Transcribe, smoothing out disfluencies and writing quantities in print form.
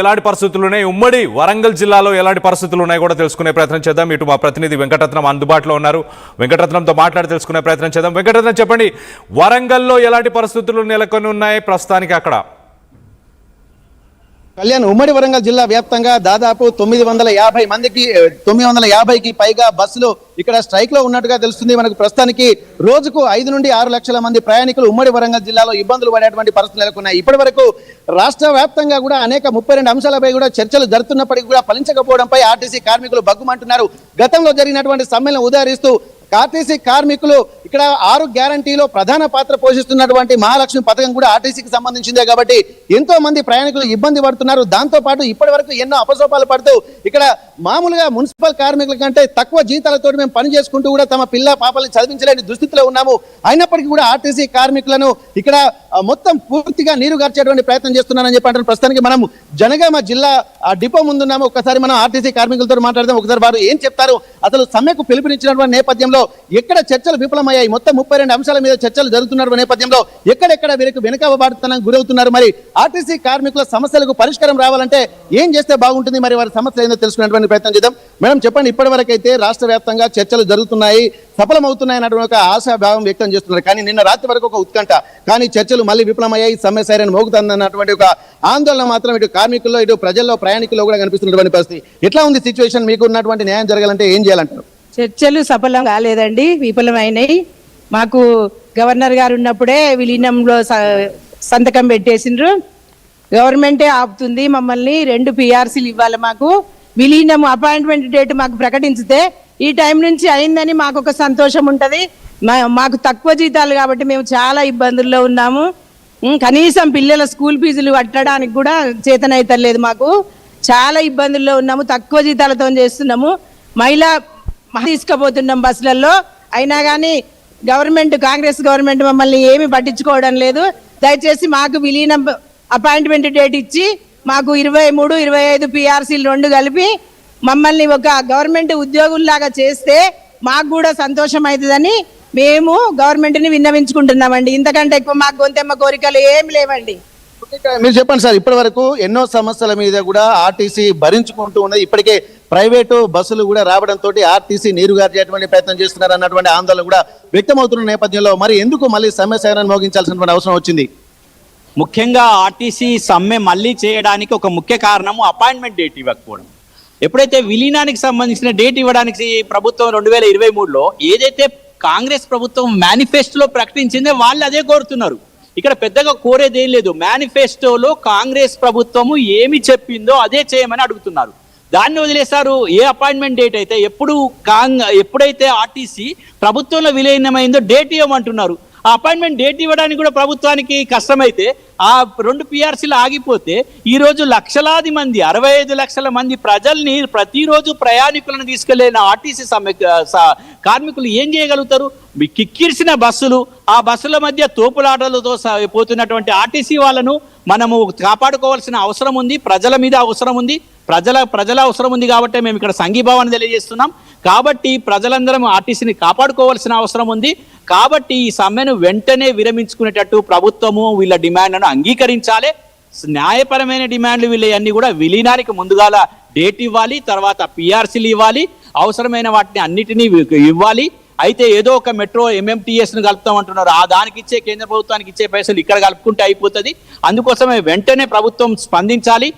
ఎలాంటి పరిస్థితులు ఉన్నాయి, ఉమ్మడి వరంగల్ జిల్లాలో ఎలాంటి పరిస్థితులు ఉన్నాయి కూడా తెలుసుకునే ప్రయత్నం చేద్దాం. ఇటు మా ప్రతినిధి వెంకటరత్నం అందుబాటులో ఉన్నారు. వెంకటరత్నంతో మాట్లాడి తెలుసుకునే ప్రయత్నం చేద్దాం. వెంకటరత్నం, చెప్పండి, వరంగల్లో ఎలాంటి పరిస్థితులు నెలకొని ఉన్నాయి ప్రస్తుతానికి అక్కడ? కళ్యాణ్, ఉమ్మడి వరంగల్ జిల్లా వ్యాప్తంగా దాదాపు 950కి పైగా బస్సులు ఇక్కడ స్ట్రైక్ లో ఉన్నట్టుగా తెలుస్తుంది. మనకు ప్రస్తుతానికి రోజుకు 5 నుండి 6 లక్షల మంది ప్రయాణికులు ఉమ్మడి వరంగల్ జిల్లాలో ఇబ్బందులు పడేటువంటి పరిస్థితులు నెలకొన్నాయి. ఇప్పటి వరకు రాష్ట్ర వ్యాప్తంగా కూడా అనేక 32 అంశాలపై కూడా చర్చలు జరుగుతున్నప్పటికీ కూడా ఫలించకపోవడంపై ఆర్టీసీ కార్మికులు బగ్గుమంటున్నారు. గతంలో జరిగినటువంటి సమ్మెలను ఉదాహరిస్తూ ఆర్టీసీ కార్మికులు ఇక్కడ 6 గ్యారంటీలో ప్రధాన పాత్ర పోషిస్తున్నటువంటి మహాలక్ష్మి పథకం కూడా ఆర్టీసీకి సంబంధించిందే కాబట్టి ఎంతో మంది ప్రయాణికులు ఇబ్బంది పడుతున్నారు. దాంతో పాటు ఇప్పటి వరకు ఎన్నో అపసోపాలు పడుతూ ఇక్కడ మామూలుగా మున్సిపల్ కార్మికుల కంటే తక్కువ జీతాలతో మేము పని చేసుకుంటూ కూడా తమ పిల్ల పాపల్ని చదివించలేని దుస్థితిలో ఉన్నాము. అయినప్పటికీ కూడా ఆర్టీసీ కార్మికులను ఇక్కడ మొత్తం పూర్తిగా నీరు గార్చేటువంటి ప్రయత్నం చేస్తున్నారని చెప్పి అంటారు. ప్రస్తుతానికి మనం జనగామ జిల్లా డిపో ముందున్నాము. ఒకసారి మనం ఆర్టీసీ కార్మికులతో మాట్లాడదాం. ఒకసారి వారు ఏం చెప్తారు, అసలు సమ్మెకు పిలుపునిచ్చినటువంటి నేపథ్యంలో ఎక్కడ చర్చలు విఫలమయ్యాయి, మొత్తం 32 అంశాల మీద చర్చలు జరుగుతున్న నేపథ్యంలో ఎక్కడెక్కడ వీరికి వెనుకబాటుతనం గురవుతున్నారు, మరి ఆర్టీసీ కార్మికుల సమస్యలకు పరిష్కారం రావాలంటే ఏం చేస్తే బాగుంటుంది, మరి వారి సమస్యలు ఏందో తెలుసుకునేటువంటి ప్రయత్నం చేద్దాం. మేడం, చెప్పండి, ఇప్పటి వరకు అయితే రాష్ట్ర వ్యాప్తంగా చర్చలు జరుగుతున్నాయి, సఫలమవుతున్నాయి అన్నటువంటి ఒక ఆశాభావం వ్యక్తం చేస్తున్నారు. కానీ నిన్న రాత్రి వరకు ఒక ఉత్కంఠ, కానీ చర్చలు మళ్ళీ విఫలమయ్యాయి, సమ్మె సైరన్ మోగుతుందన్నటువంటి ఒక ఆందోళన మాత్రం ఇటు కార్మికుల్లో ఇటు ప్రజల్లో ప్రయాణికుల్లో కూడా కనిపిస్తున్నటువంటి పరిస్థితి. ఎట్లా ఉంది సిచ్యువేషన్? మీకు ఉన్నటువంటి న్యాయం జరగాలంటే ఏం చేయాలంటారు? చర్చలు సఫలం కాలేదండి, విఫలమైనాయి. మాకు గవర్నర్ గారు ఉన్నప్పుడే విలీనంలో సంతకం పెట్టేసిండ్రు. గవర్నమెంటే ఆపుతుంది మమ్మల్ని. 2 PRCలు ఇవ్వాలి మాకు. విలీనం అపాయింట్మెంట్ డేట్ మాకు ప్రకటించితే ఈ టైం నుంచి అయిందని మాకు ఒక సంతోషం ఉంటుంది. మాకు తక్కువ జీతాలు కాబట్టి మేము చాలా ఇబ్బందుల్లో ఉన్నాము. కనీసం పిల్లల స్కూల్ ఫీజులు కట్టడానికి కూడా చేతనైతలేదు. మాకు చాలా ఇబ్బందుల్లో ఉన్నాము. తక్కువ జీతాలతో చేస్తున్నాము. మహిళా తీసుకుపోతున్నాం బస్సులలో. అయినా కానీ కాంగ్రెస్ గవర్నమెంట్ మమ్మల్ని ఏమి పట్టించుకోవడం లేదు. దయచేసి మాకు విలీనం అపాయింట్మెంట్ డేట్ ఇచ్చి మాకు 23, 25 PRCలు 2 కలిపి మమ్మల్ని ఒక గవర్నమెంట్ ఉద్యోగుల్లాగా చేస్తే మాకు కూడా సంతోషం అవుతుందని మేము గవర్నమెంట్ని విన్నవించుకుంటున్నామండి. ఇంతకంటే ఎక్కువ మాకు గొంతెమ్మ కోరికలు ఏం లేవండి. మీరు చెప్పండి సార్, ఇప్పటి వరకు ఎన్నో సమస్యల మీద కూడా ఆర్టీసీ భరించుకుంటూ ఉన్నది. ఇప్పటికే ప్రైవేటు బస్సులు కూడా రావడంతో ఆర్టీసీ నీరుగార్చేటువంటి ప్రయత్నం చేస్తున్నారు అన్నటువంటి ఆందోళన కూడా వ్యక్తమవుతున్న నేపథ్యంలో మరి ఎందుకు మళ్ళీ సమ్మె సైరన్ మోగించాల్సినటువంటి అవసరం వచ్చింది? ముఖ్యంగా ఆర్టీసీ సమ్మె మళ్ళీ చేయడానికి ఒక ముఖ్య కారణము అపాయింట్మెంట్ డేట్ ఇవ్వకపోవడం. ఎప్పుడైతే విలీనానికి సంబంధించిన డేట్ ఇవ్వడానికి ప్రభుత్వం 2023లో ఏదైతే కాంగ్రెస్ ప్రభుత్వం మేనిఫెస్టోలో ప్రకటించిందో వాళ్ళు అదే కోరుతున్నారు. ఇక్కడ పెద్దగా కోరేదేం లేదు. మేనిఫెస్టోలో కాంగ్రెస్ ప్రభుత్వము ఏమి చెప్పిందో అదే చేయమని అడుగుతున్నారు. దాన్ని వదిలేశారు. ఏ అపాయింట్మెంట్ డేట్ అయితే ఎప్పుడైతే ఆర్టీసీ ప్రభుత్వంలో విలీనమైందో డేట్ ఇవ్వమంటున్నారు. ఆ అపాయింట్మెంట్ డేట్ ఇవ్వడానికి కూడా ప్రభుత్వానికి కష్టమైతే ఆ 2 PRCలు ఆగిపోతే ఈరోజు లక్షలాది మంది 65 లక్షల మంది ప్రజల్ని ప్రతిరోజు ప్రయాణికులను తీసుకెళ్లిన ఆర్టీసీ కార్మికులు ఏం చేయగలుగుతారు? కిక్కిరిసిన బస్సులు, ఆ బస్సుల మధ్య తోపులాటలతో పోతున్నటువంటి ఆర్టీసీ వాళ్ళను మనము కాపాడుకోవాల్సిన అవసరం ఉంది. ప్రజల మీద అవసరం ఉంది. ప్రజల అవసరం ఉంది కాబట్టి మేము ఇక్కడ సంఘీభావాన్ని తెలియజేస్తున్నాం. కాబట్టి ప్రజలందరం ఆర్టీసీని కాపాడుకోవాల్సిన అవసరం ఉంది. కాబట్టి ఈ సమ్మెను వెంటనే విరమించుకునేటట్టు ప్రభుత్వము వీళ్ళ డిమాండ్లను అంగీకరించాలి. న్యాయపరమైన డిమాండ్లు వీళ్ళన్నీ కూడా విలీనానికి ముందుగాల డేట్ ఇవ్వాలి, తర్వాత PRCలు ఇవ్వాలి, అవసరమైన వాటిని అన్నిటినీ ఇవ్వాలి. అయితే ఏదో ఒక మెట్రో MMTSను కలుపుతాం అంటున్నారు. ఆ దానికి ఇచ్చే కేంద్ర ప్రభుత్వానికి ఇచ్చే పైసలు ఇక్కడ కలుపుకుంటే అయిపోతుంది. అందుకోసమే వెంటనే ప్రభుత్వం స్పందించాలి.